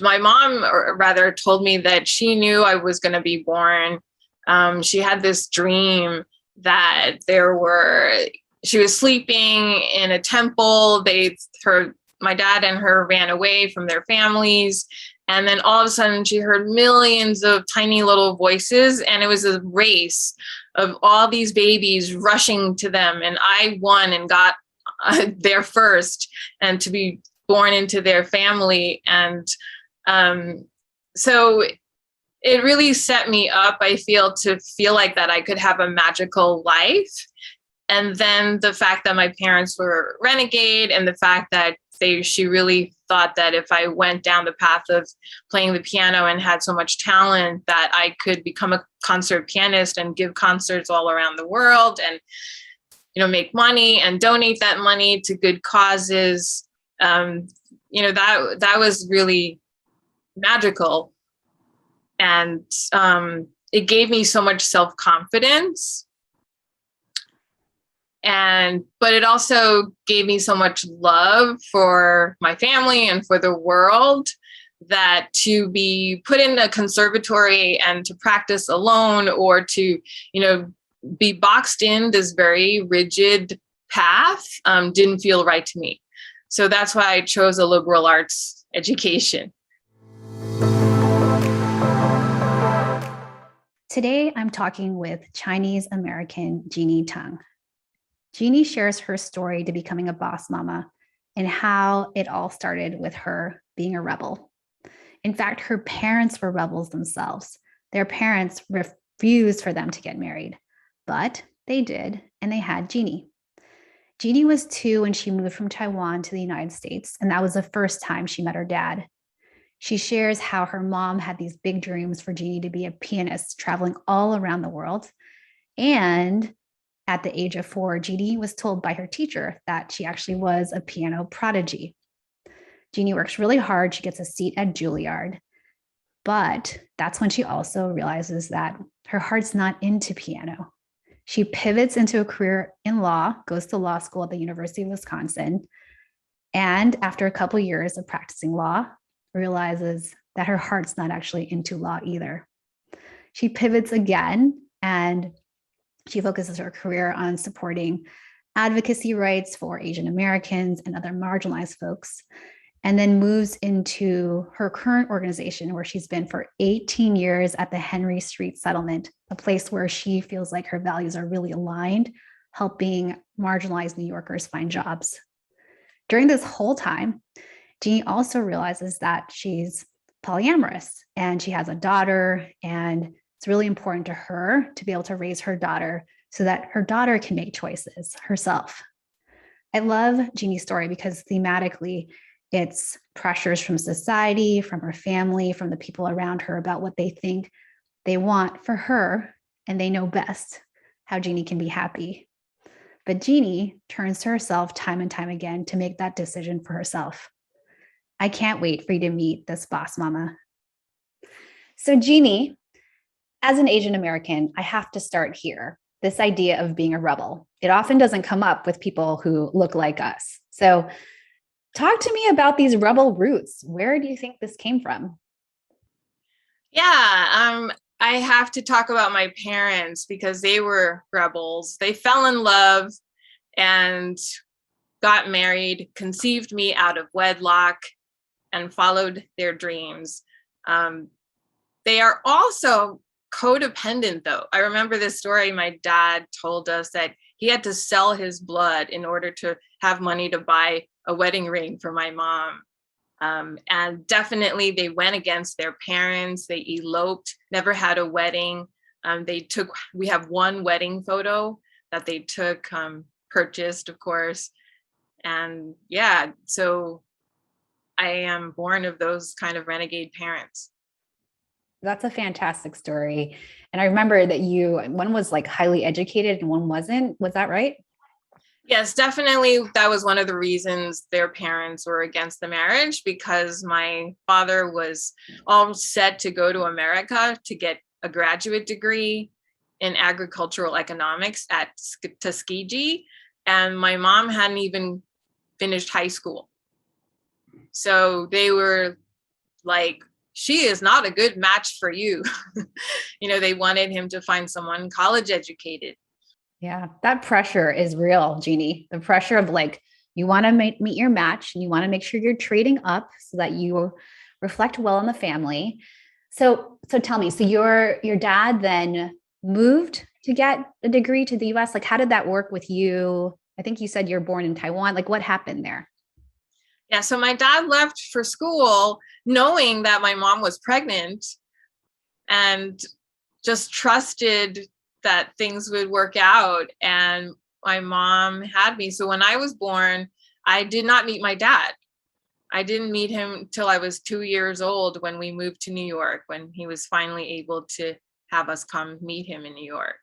my mom, or rather, told me that she knew I was going to be born. She had this dream that she was sleeping in a temple. My dad and her ran away from their families. And then all of a sudden she heard millions of tiny little voices, and it was a race of all these babies rushing to them. And I won and got there first, and to be born into their family. And so it really set me up, I feel, to feel like that I could have a magical life. And then the fact that my parents were renegade, and the fact that she really thought that if I went down the path of playing the piano and had so much talent, that I could become a concert pianist and give concerts all around the world, and make money and donate that money to good causes. That was really magical, and it gave me so much self-confidence. But it also gave me so much love for my family and for the world, that to be put in a conservatory and to practice alone, or to, be boxed in this very rigid path, didn't feel right to me. So that's why I chose a liberal arts education. Today, I'm talking with Chinese-American Jeanie Tung. Jeanie shares her story to becoming a boss mama and how it all started with her being a rebel. In fact, her parents were rebels themselves. Their parents refused for them to get married, but they did, and they had Jeanie. Jeanie was 2 when she moved from Taiwan to the United States, and that was the first time she met her dad. She shares how her mom had these big dreams for Jeanie to be a pianist, traveling all around the world. And at the age of 4, Jeanie was told by her teacher that she actually was a piano prodigy. Jeanie works really hard. She gets a seat at Julliard. But that's when she also realizes that her heart's not into piano. She pivots into a career in law, goes to law school at the University of Wisconsin, and after a couple years of practicing law, realizes that her heart's not actually into law either. She pivots again, and she focuses her career on supporting advocacy rights for Asian Americans and other marginalized folks, and then moves into her current organization, where she's been for 18 years at the Henry Street Settlement, a place where she feels like her values are really aligned, helping marginalized New Yorkers find jobs. During this whole time, Jeanie also realizes that she's polyamorous and she has a daughter, and it's really important to her to be able to raise her daughter so that her daughter can make choices herself. I love Jeanie's story because thematically, it's pressures from society, from her family, from the people around her about what they think they want for her, and they know best how Jeanie can be happy. But Jeanie turns to herself time and time again to make that decision for herself. I can't wait for you to meet this boss mama. So Jeanie, as an Asian American, I have to start here. This idea of being a rebel, it often doesn't come up with people who look like us. So talk to me about these rebel roots. Where do you think this came from? Yeah, I have to talk about my parents because they were rebels. They fell in love and got married, conceived me out of wedlock, and followed their dreams. They are also codependent, though. I remember this story my dad told us, that he had to sell his blood in order to have money to buy a wedding ring for my mom. And definitely they went against their parents. They eloped, never had a wedding. We have one wedding photo that they took, purchased, of course. And yeah, so I am born of those kind of renegade parents. That's a fantastic story. And I remember that one was like highly educated and one wasn't. Was that right? Yes, definitely. That was one of the reasons their parents were against the marriage, because my father was all set to go to America to get a graduate degree in agricultural economics at Tuskegee. And my mom hadn't even finished high school. So they were like, she is not a good match for you. They wanted him to find someone college educated. Yeah, that pressure is real, Jeanie. The pressure of like, you want to meet your match and you want to make sure you're trading up so that you reflect well on the family. So tell me, so your dad then moved to get a degree to the US. Like, how did that work with you? I think you said you're born in Taiwan. Like, what happened there? Yeah, so my dad left for school knowing that my mom was pregnant and just trusted that things would work out. And my mom had me. So when I was born, I did not meet my dad. I didn't meet him till I was 2 years old when we moved to New York, when he was finally able to have us come meet him in New York.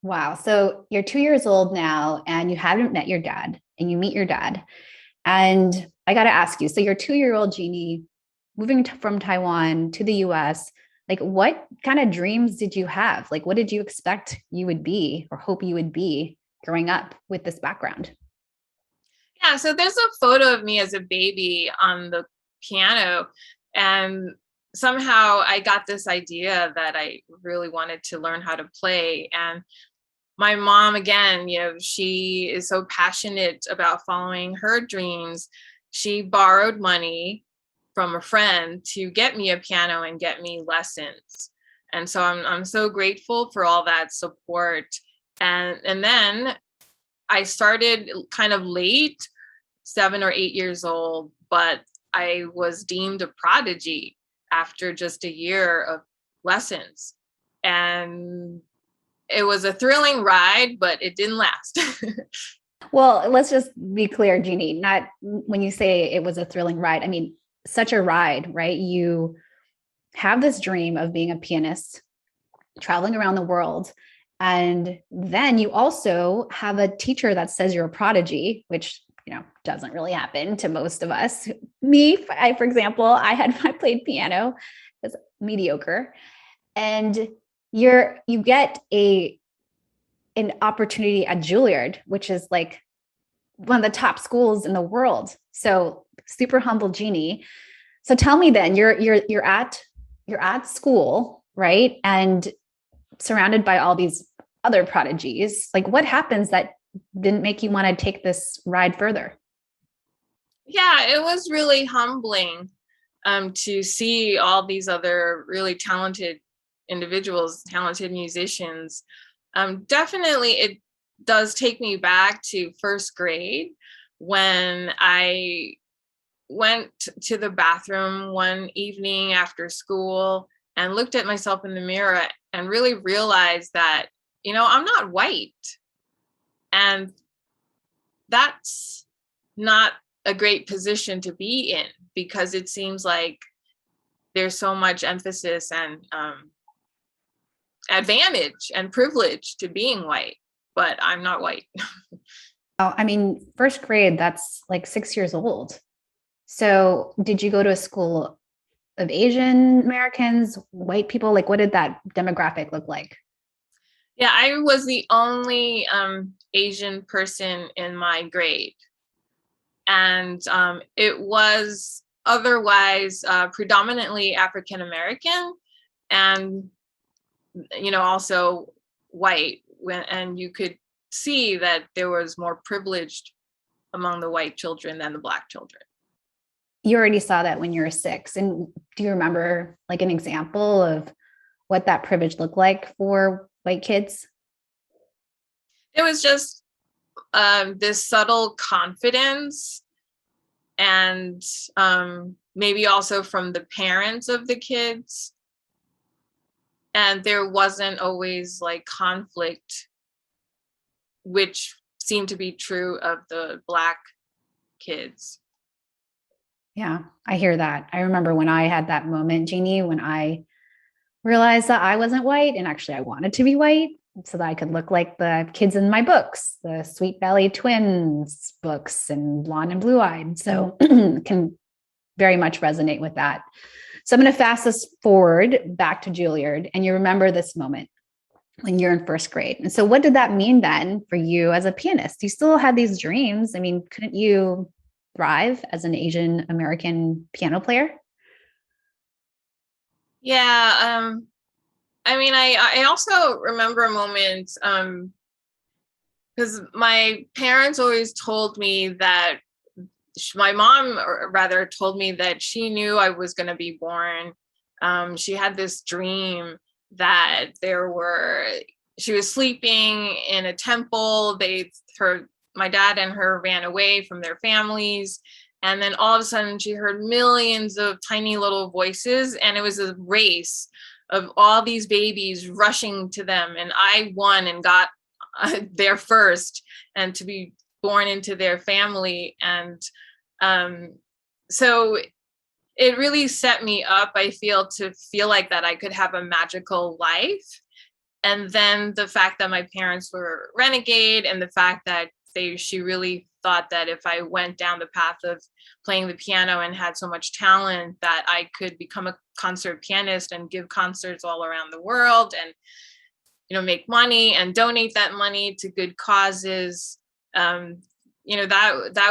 Wow. So you're 2 years old now and you haven't met your dad and you meet your dad. And I got to ask you, so your 2-year-old Jeanie moving from Taiwan to the US, like what kind of dreams did you have? Like, what did you expect you would be or hope you would be growing up with this background? Yeah, so there's a photo of me as a baby on the piano, and somehow I got this idea that I really wanted to learn how to play. And my mom, again, she is so passionate about following her dreams. She borrowed money from a friend to get me a piano and get me lessons. And so I'm so grateful for all that support. And then I started kind of late, 7 or 8 years old, but I was deemed a prodigy after just a year of lessons. And it was a thrilling ride, but it didn't last. Well, let's just be clear, Jeanie, not when you say it was a thrilling ride. I mean, such a ride, right? You have this dream of being a pianist, traveling around the world. And then you also have a teacher that says you're a prodigy, which, doesn't really happen to most of us. Me, for example, I played piano, it was mediocre. And you get an opportunity at Julliard, which is like one of the top schools in the world. So super humble Jeanie. So tell me then, you're at school, right? And surrounded by all these other prodigies. Like, what happens that didn't make you want to take this ride further? Yeah, it was really humbling to see all these other really talented individuals, talented musicians. Definitely, it does take me back to first grade when I went to the bathroom one evening after school and looked at myself in the mirror and really realized that, I'm not white. And that's not a great position to be in, because it seems like there's so much emphasis and advantage and privilege to being white, but I'm not white. Oh, I mean, first grade, that's like 6 years old. So did you go to a school of Asian Americans, white people? Like, what did that demographic look like? Yeah, I was the only Asian person in my grade. And it was otherwise predominantly African American and, also white. And you could see that there was more privileged among the white children than the Black children. You already saw that when you were 6. And do you remember like an example of what that privilege looked like for white kids? It was just this subtle confidence, and maybe also from the parents of the kids. And there wasn't always like conflict, which seemed to be true of the Black kids. Yeah, I hear that. I remember when I had that moment, Jeanie, when I realized that I wasn't white and actually I wanted to be white so that I could look like the kids in my books, the Sweet Valley Twins books and Blonde and Blue Eyed. So can very much resonate with that. So I'm going to fast this forward back to Julliard, and you remember this moment when you're in first grade. And so what did that mean then for you as a pianist? You still had these dreams. I mean, couldn't you thrive as an Asian American piano player? Yeah. I mean, I also remember a moment, because my parents always told me that my mom, or rather, told me that she knew I was going to be born. She had this dream that she was sleeping in a temple. My dad and her ran away from their families. And then all of a sudden, she heard millions of tiny little voices, and it was a race of all these babies rushing to them. And I won and got there first, and to be born into their family. And um, so it really set me up, I feel, to feel like that I could have a magical life. And then the fact that my parents were renegade, and the fact that she really thought that if I went down the path of playing the piano and had so much talent, that I could become a concert pianist and give concerts all around the world, and make money and donate that money to good causes. That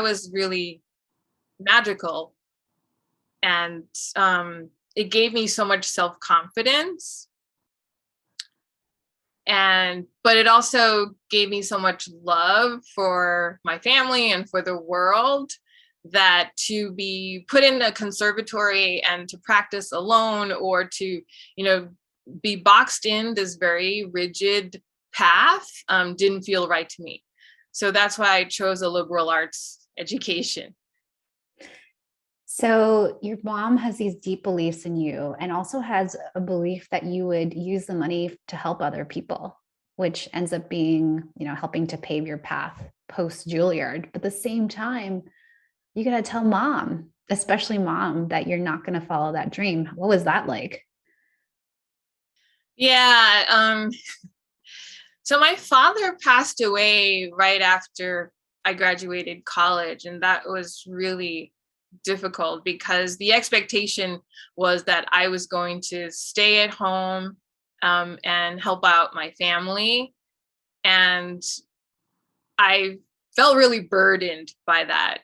was really magical. And it gave me so much self-confidence, but it also gave me so much love for my family and for the world, that to be put in a conservatory and to practice alone, or to be boxed in this very rigid path, didn't feel right to me. So that's why I chose a liberal arts education. So your mom has these deep beliefs in you, and also has a belief that you would use the money to help other people, which ends up being, helping to pave your path post Julliard. But at the same time, you got to tell mom, especially mom, that you're not going to follow that dream. What was that like? Yeah. So my father passed away right after I graduated college, and that was really difficult, because the expectation was that I was going to stay at home, and help out my family. And I felt really burdened by that.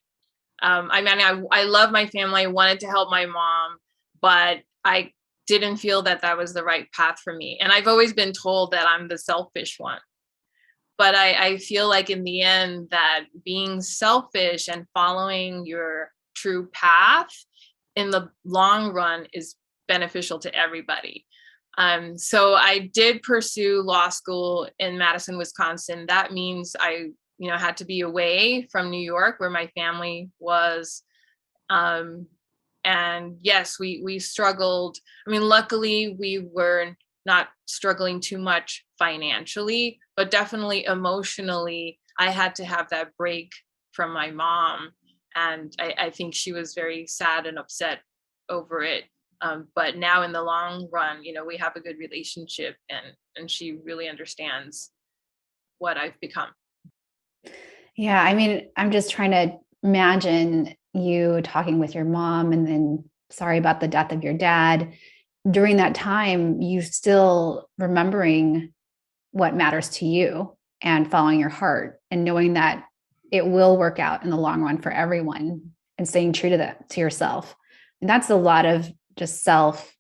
I mean, I love my family. I wanted to help my mom, but I didn't feel that that was the right path for me. And I've always been told that I'm the selfish one. But I feel like in the end, that being selfish and following your true path in the long run is beneficial to everybody. So I did pursue law school in Madison, Wisconsin. That means I, had to be away from New York, where my family was. And yes, we struggled. I mean, luckily we were not struggling too much financially, but definitely emotionally, I had to have that break from my mom. And I think she was very sad and upset over it. But now in the long run, we have a good relationship, and she really understands what I've become. Yeah, I mean, I'm just trying to imagine you talking with your mom, and then sorry about the death of your dad. During that time, you still remembering what matters to you and following your heart, and knowing that it will work out in the long run for everyone, and staying true to that, to yourself. And that's a lot of just self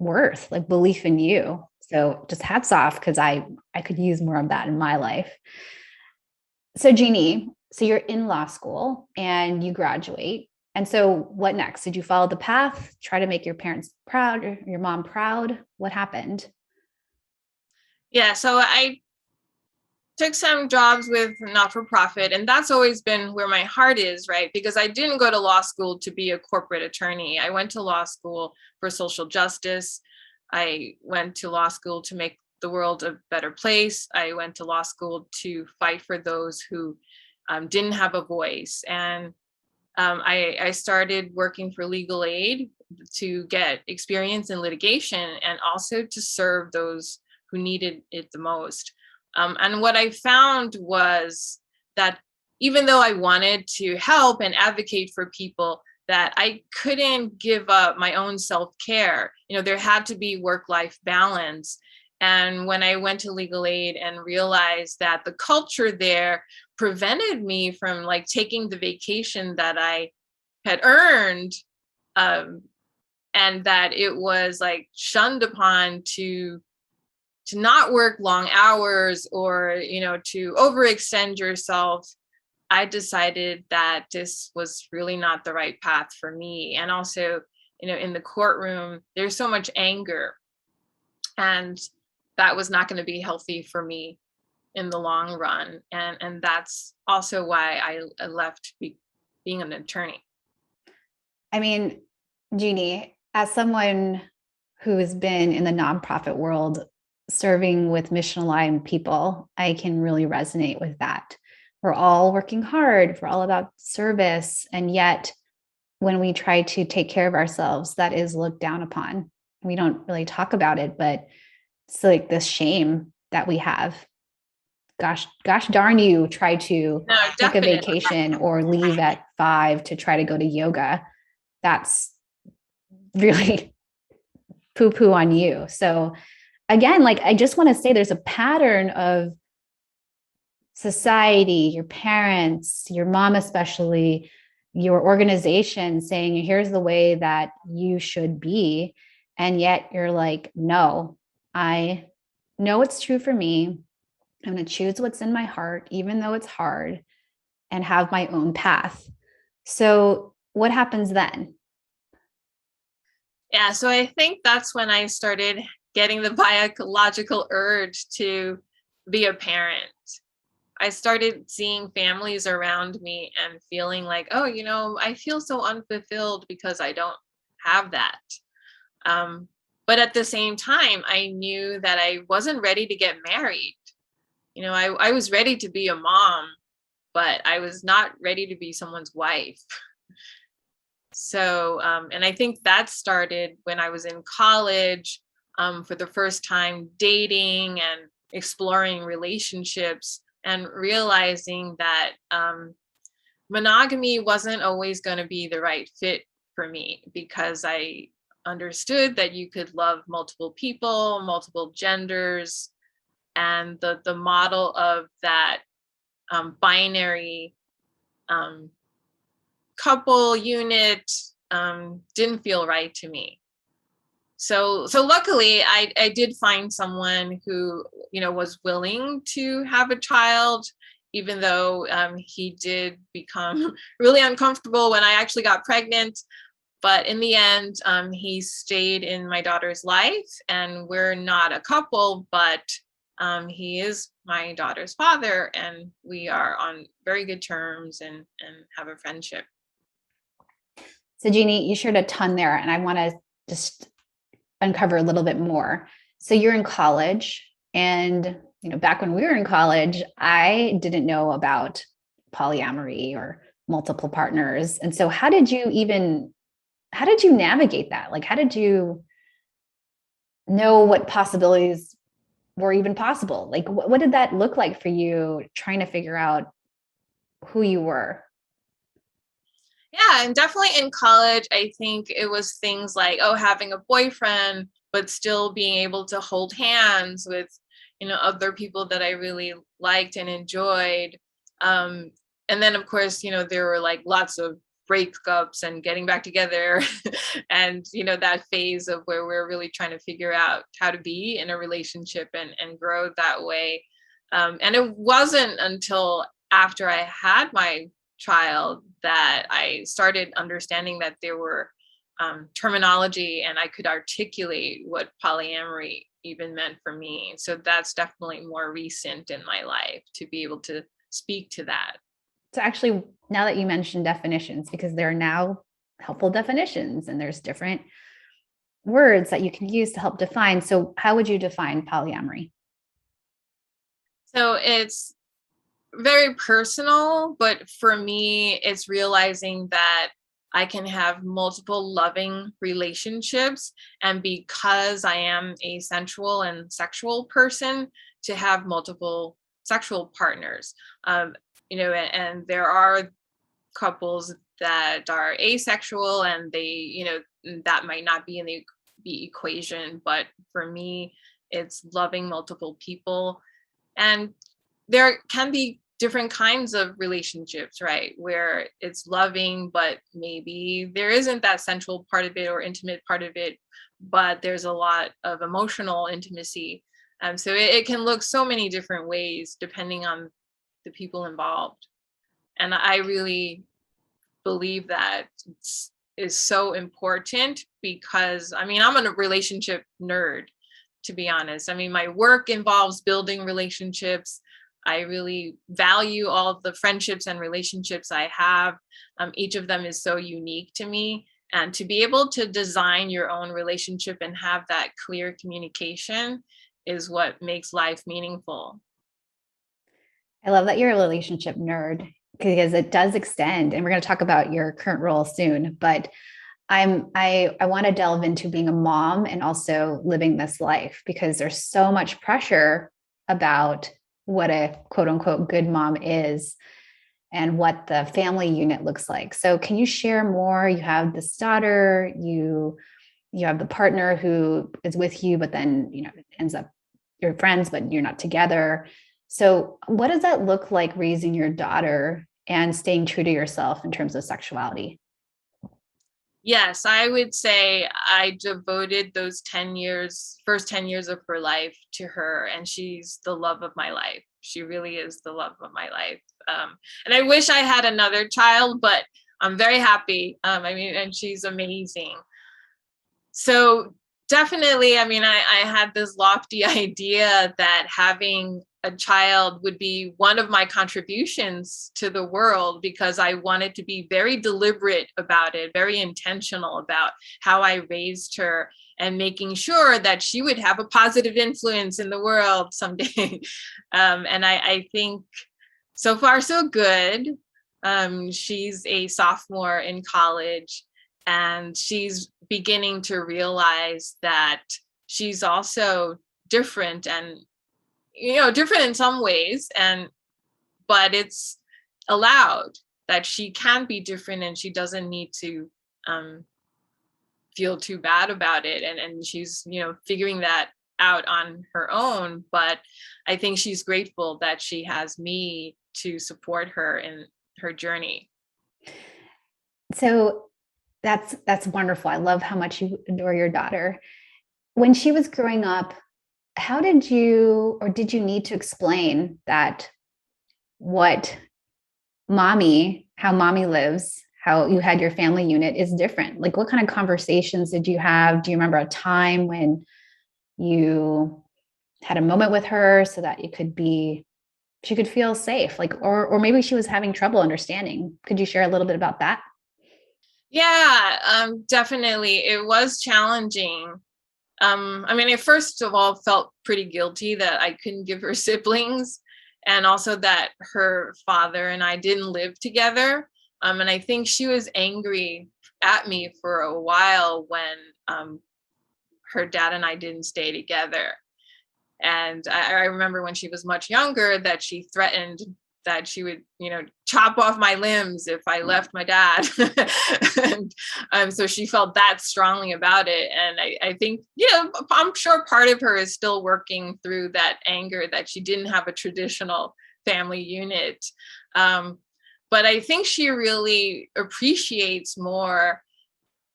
worth, like belief in you. So just hats off, because I could use more of that in my life. So Jeanie, so you're in law school and you graduate. And so what next? Did you follow the path, try to make your parents proud, or your mom proud? What happened? Yeah, so I took some jobs with not-for-profit, and that's always been where my heart is, right? Because I didn't go to law school to be a corporate attorney. I went to law school for social justice. I went to law school to make the world a better place. I went to law school to fight for those who didn't have a voice. And I started working for legal aid to get experience in litigation, and also to serve those who needed it the most. And what I found was that even though I wanted to help and advocate for people, that I couldn't give up my own self-care. There had to be work-life balance. And when I went to legal aid and realized that the culture there prevented me from like taking the vacation that I had earned, um, and that it was like shunned upon to not work long hours or, to overextend yourself, I decided that this was really not the right path for me. And also, in the courtroom, there's so much anger, and that was not going to be healthy for me in the long run. And that's also why I left being an attorney. I mean, Jeanie, as someone who has been in the nonprofit world serving with mission aligned people, I can really resonate with that. We're all working hard, we're all about service. And yet, when we try to take care of ourselves, that is looked down upon. We don't really talk about it, but it's like this shame that we have. Gosh darn you, try to No, take a definitely. vacation or leave at 5 to try to go to yoga. That's really poo-poo on you. So again, like, I just want to say there's a pattern of society, your parents, your mom, especially your organization saying, here's the way that you should be. And yet you're like, no, I know it's true for me. I'm going to choose what's in my heart, even though it's hard, and have my own path. So what happens then? Yeah, so I think that's when I started getting the biological urge to be a parent. I started seeing families around me and feeling like, oh, I feel so unfulfilled because I don't have that. But at the same time, I knew that I wasn't ready to get married. I was ready to be a mom, but I was not ready to be someone's wife. So, and I think that started when I was in college, for the first time dating and exploring relationships, and realizing that monogamy wasn't always going to be the right fit for me, because I understood that you could love multiple people, multiple genders, and the model of that binary um, couple unit didn't feel right to me. So luckily I did find someone who, was willing to have a child, even though he did become really uncomfortable when I actually got pregnant. But in the end, he stayed in my daughter's life, and we're not a couple, but he is my daughter's father, and we are on very good terms and have a friendship. So Jeanie, you shared a ton there, and I want to just uncover a little bit more. So you're in college, and back when we were in college, I didn't know about polyamory or multiple partners. And so how did you navigate that? Like, how did you know what possibilities were even possible? Like, what did that look like for you, trying to figure out who you were? Yeah, and definitely in college, I think it was things like, oh, having a boyfriend, but still being able to hold hands with, other people that I really liked and enjoyed. And then, of course, there were like lots of breakups and getting back together and, that phase of where we're really trying to figure out how to be in a relationship and grow that way. And it wasn't until after I had my child that I started understanding that there were terminology, and I could articulate what polyamory even meant for me. So that's definitely more recent in my life to be able to speak to that. So actually, now that you mentioned definitions, because there are now helpful definitions and there's different words that you can use to help define. So how would you define polyamory? So it's very personal, but for me, it's realizing that I can have multiple loving relationships. And because I am a sensual and sexual person, to have multiple sexual partners. And there are couples that are asexual, and they, that might not be in the equation. But for me, it's loving multiple people. And there can be different kinds of relationships, right? Where it's loving, but maybe there isn't that central part of it or intimate part of it, but there's a lot of emotional intimacy. So it can look so many different ways depending on the people involved. And I really believe that is so important because I mean, I'm a relationship nerd, to be honest. I mean, my work involves building relationships. I really value all of the friendships and relationships I have. Each of them is so unique to me. And to be able to design your own relationship and have that clear communication is what makes life meaningful. I love that you're a relationship nerd because it does extend, and we're going to talk about your current role soon, but I want to delve into being a mom and also living this life because there's so much pressure about what a quote unquote good mom is and what the family unit looks like. So can you share more? You have this daughter, you have the partner who is with you, but then, ends up you're friends, but you're not together. So what does that look like raising your daughter and staying true to yourself in terms of sexuality? Yes, I would say I devoted those 10 years, first 10 years of her life to her, and she's the love of my life. She really is the love of my life. And I wish I had another child, but I'm very happy. I mean, and she's amazing. So definitely, I mean, I had this lofty idea that having a child would be one of my contributions to the world because I wanted to be very deliberate about it, very intentional about how I raised her and making sure that she would have a positive influence in the world someday. And I think so far so good. She's a sophomore in college and she's beginning to realize that she's also different and different in some ways, but it's allowed that she can be different and she doesn't need to um feel too bad about it, and she's figuring that out on her own. But I think she's grateful that she has me to support her in her journey. So that's wonderful. I love how much you adore your daughter. When she was growing up, how did you or did you need to explain that what how mommy lives, how you had your family unit is different? Like what kind of conversations did you have? Do you remember a time when you had a moment with her so that she could feel safe, like, or maybe she was having trouble understanding? Could you share a little bit about that? Yeah, definitely. It was challenging. I mean, I first of all felt pretty guilty that I couldn't give her siblings, and also that her father and I didn't live together. And I think she was angry at me for a while when her dad and I didn't stay together. And I remember when she was much younger that she threatened that she would, chop off my limbs if I left my dad. And so she felt that strongly about it. And I think, I'm sure part of her is still working through that anger that she didn't have a traditional family unit. But I think she really appreciates more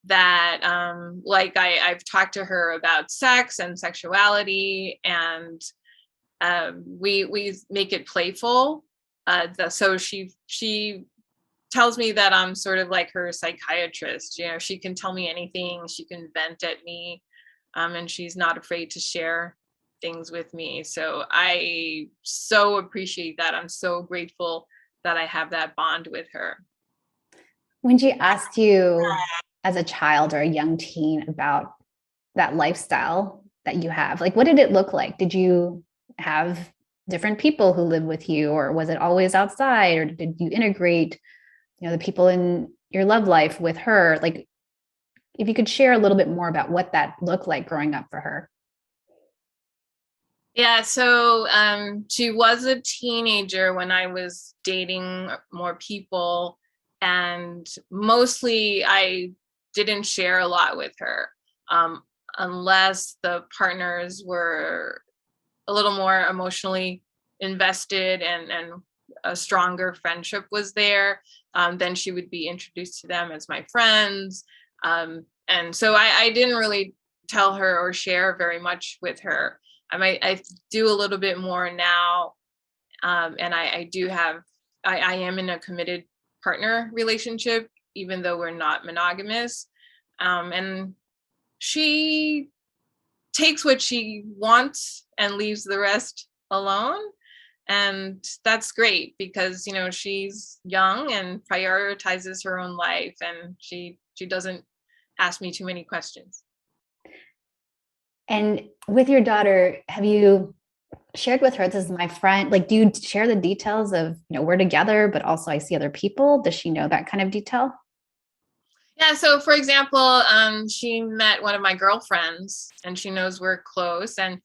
that like I've talked to her about sex and sexuality, and we make it playful. So she tells me that I'm sort of like her psychiatrist. She can tell me anything, she can vent at me, and she's not afraid to share things with me. So I so appreciate that. I'm so grateful that I have that bond with her. When she asked you as a child or a young teen about that lifestyle that you have, like, what did it look like? Did you have different people who live with you, or was it always outside, or did you integrate, the people in your love life with her? Like, if you could share a little bit more about what that looked like growing up for her. Yeah, so she was a teenager when I was dating more people, and mostly I didn't share a lot with her, unless the partners were a little more emotionally invested and a stronger friendship was there, then she would be introduced to them as my friends. And so I didn't really tell her or share very much with her. I do a little bit more now. And I am in a committed partner relationship, even though we're not monogamous. And she takes what she wants and leaves the rest alone. And that's great because, she's young and prioritizes her own life, and she doesn't ask me too many questions. And with your daughter, have you shared with her, this is my friend, like, do you share the details of, we're together, but also I see other people? Does she know that kind of detail? Yeah. So for example, she met one of my girlfriends and she knows we're close. And,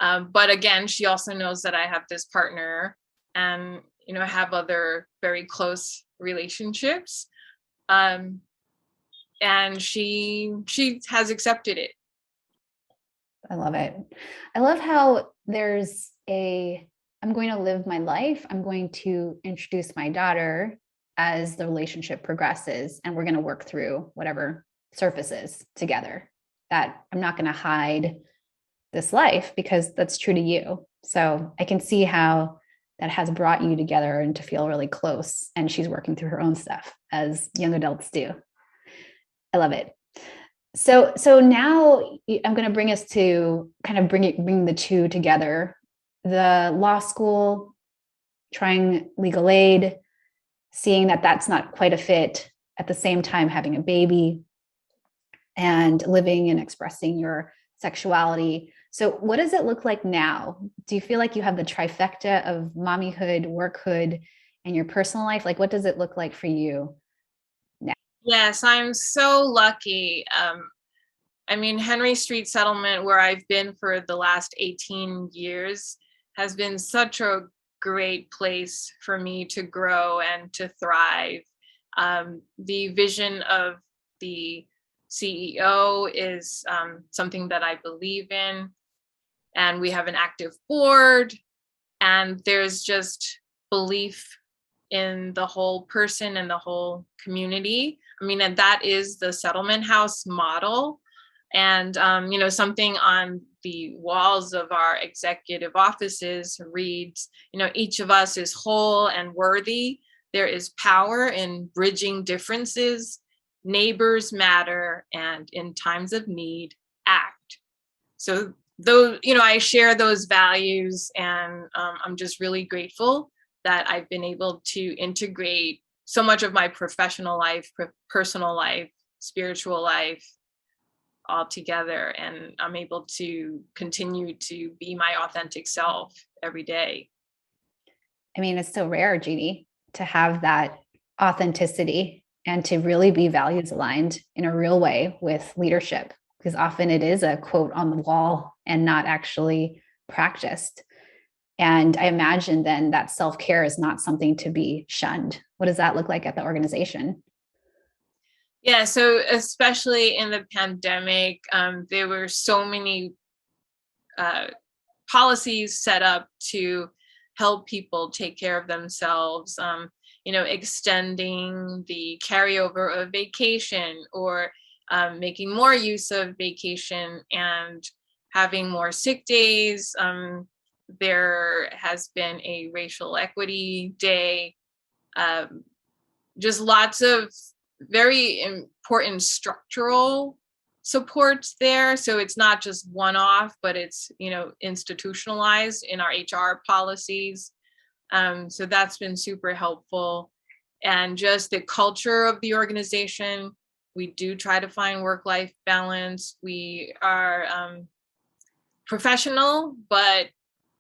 but again, she also knows that I have this partner and, have other very close relationships. And she has accepted it. I love it. I love how I'm going to live my life. I'm going to introduce my daughter as the relationship progresses, and we're going to work through whatever surfaces together. That I'm not going to hide this life because that's true to you. So I can see how that has brought you together and to feel really close. And she's working through her own stuff as young adults do. I love it. So now I'm going to bring us to kind of bring the two together. The law school, trying legal aid, seeing that that's not quite a fit, at the same time having a baby and living and expressing your sexuality. So what does it look like now? Do you feel like you have the trifecta of mommyhood, workhood, and your personal life? Like, what does it look like for you now? Yes, I'm so lucky. Henry Street Settlement, where I've been for the last 18 years, has been such a great place for me to grow and to thrive. The vision of the CEO is something that I believe in, and we have an active board, and there's just belief in the whole person and the whole community. And that is the settlement house model. And, something on the walls of our executive offices reads, each of us is whole and worthy. There is power in bridging differences. Neighbors matter. And in times of need, act. So though, I share those values, and I'm just really grateful that I've been able to integrate so much of my professional life, personal life, spiritual life all together. And I'm able to continue to be my authentic self every day. It's so rare, Jeanie, to have that authenticity and to really be values aligned in a real way with leadership, because often it is a quote on the wall and not actually practiced. And I imagine then that self-care is not something to be shunned. What does that look like at the organization? Yeah, so especially in the pandemic, there were so many policies set up to help people take care of themselves, extending the carryover of vacation, or making more use of vacation and having more sick days. There has been a racial equity day, just lots of very important structural supports there. So it's not just one-off, but it's, institutionalized in our HR policies. So that's been super helpful. And just the culture of the organization, we do try to find work-life balance. We are professional, but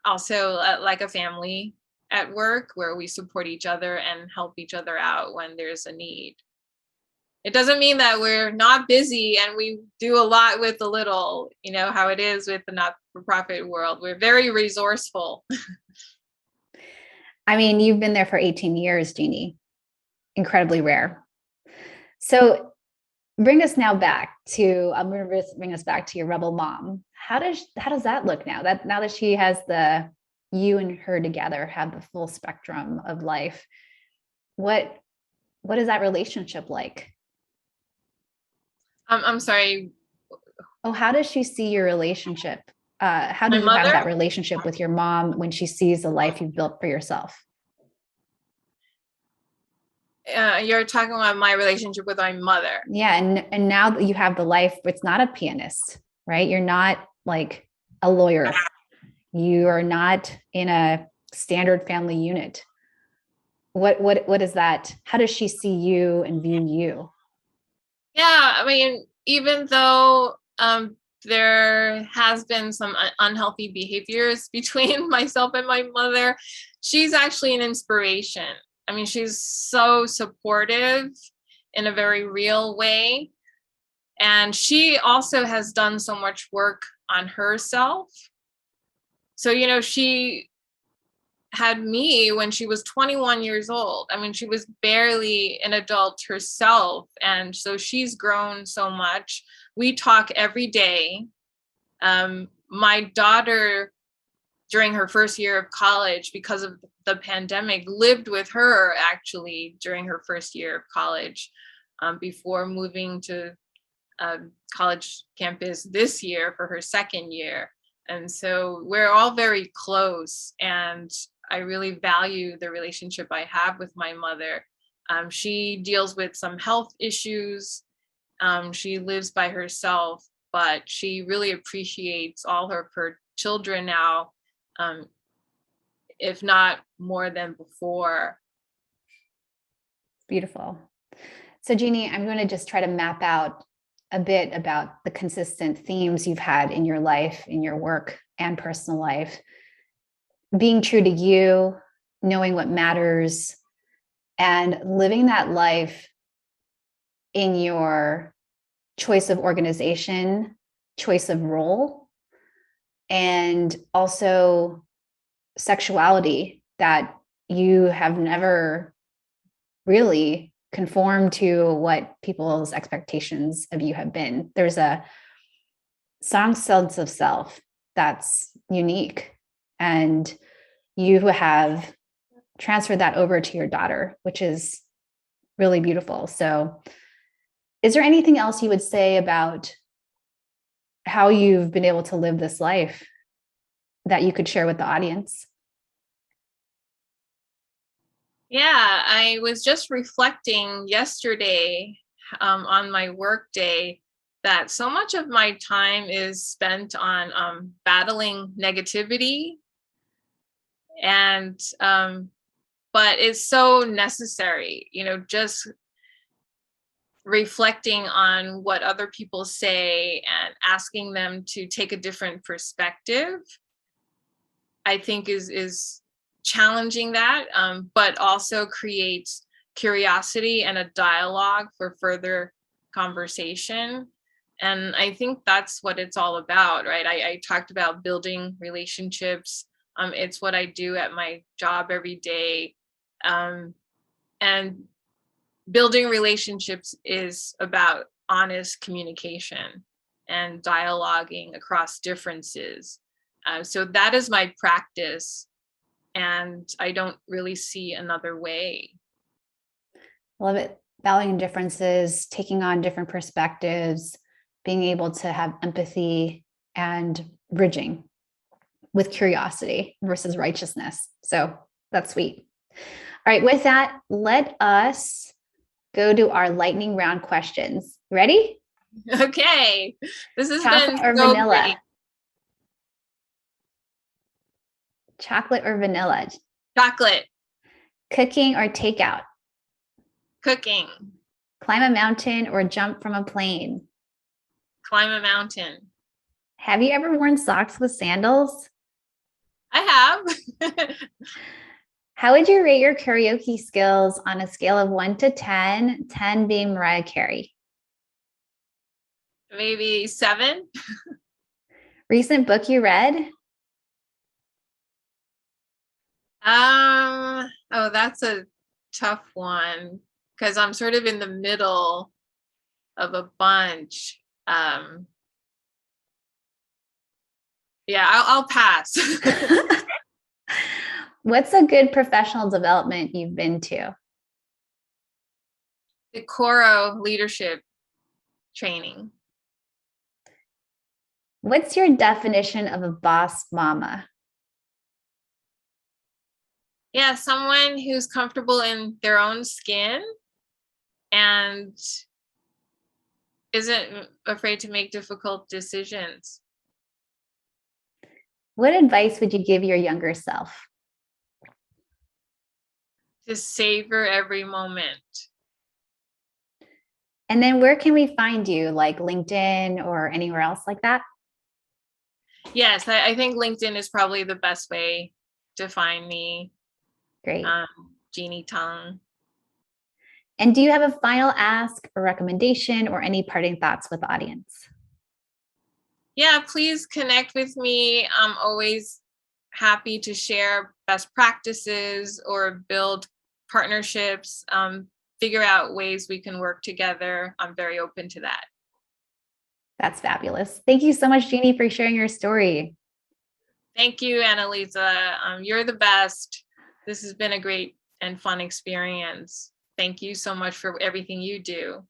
also like a family at work, where we support each other and help each other out when there's a need. It doesn't mean that we're not busy and we do a lot with a little, how it is with the not-for-profit world. We're very resourceful. You've been there for 18 years, Jeanie. Incredibly rare. So I'm going to bring us back to your rebel mom. How does that look now? Now that she has the you and her together have the full spectrum of life. What is that relationship like? I'm sorry. Oh, how does she see your relationship? How do My you have mother? that relationship with your mom when she sees the life you've built for yourself? You're talking about my relationship with my mother. Yeah. And now that you have the life, it's not a pianist, right? You're not like a lawyer. You are not in a standard family unit. What is that? How does she see you and view you? Yeah, I mean, even though there has been some unhealthy behaviors between myself and my mother, she's actually an inspiration. I mean, she's so supportive in a very real way. And she also has done so much work on herself. So, she had me when she was 21 years old. I mean, she was barely an adult herself. And so she's grown so much. We talk every day. My daughter, during her first year of college, because of the pandemic, lived with her actually during her first year of college, before moving to college campus this year for her second year. And so we're all very close, and I really value the relationship I have with my mother. She deals with some health issues. She lives by herself, but she really appreciates all of her children now, if not more than before. Beautiful. So, Jeanie, I'm going to just try to map out a bit about the consistent themes you've had in your life, in your work and personal life. Being true to you, knowing what matters, and living that life in your choice of organization, choice of role, and also sexuality that you have never really conform to what people's expectations of you have been. There's a strong sense of self that's unique, and you have transferred that over to your daughter, which is really beautiful. So, is there anything else you would say about how you've been able to live this life that you could share with the audience? Yeah, I was just reflecting yesterday, on my work day, that so much of my time is spent on battling negativity, and but it's so necessary, just reflecting on what other people say and asking them to take a different perspective, I think is challenging that, but also creates curiosity and a dialogue for further conversation. And I think that's what it's all about, right? I talked about building relationships. It's what I do at my job every day. And building relationships is about honest communication and dialoguing across differences. So that is my practice, and I don't really see another way. Love it. Valuing differences, taking on different perspectives, being able to have empathy and bridging with curiosity versus righteousness. So that's sweet. All right, with that, let us go to our lightning round questions. Ready? Okay. This has Chocolate been or so vanilla? great. Chocolate or vanilla? Chocolate. Cooking or takeout? Cooking. Climb a mountain or jump from a plane? Climb a mountain. Have you ever worn socks with sandals? I have. How would you rate your karaoke skills on a scale of 1 to 10, 10 being Mariah Carey? Maybe 7. Recent book you read? Oh, that's a tough one because I'm sort of in the middle of a bunch. Yeah, I'll pass. What's a good professional development you've been to? The Coro leadership training. What's your definition of a boss mama? Yeah, someone who's comfortable in their own skin and isn't afraid to make difficult decisions. What advice would you give your younger self? To savor every moment. And then where can we find you, like LinkedIn or anywhere else like that? Yes, I think LinkedIn is probably the best way to find me. Great. Jeanie Tung. And do you have a final ask or recommendation or any parting thoughts with the audience? Yeah, please connect with me. I'm always happy to share best practices or build partnerships, figure out ways we can work together. I'm very open to that. That's fabulous. Thank you so much, Jeanie, for sharing your story. Thank you, Analiza. You're the best. This has been a great and fun experience. Thank you so much for everything you do.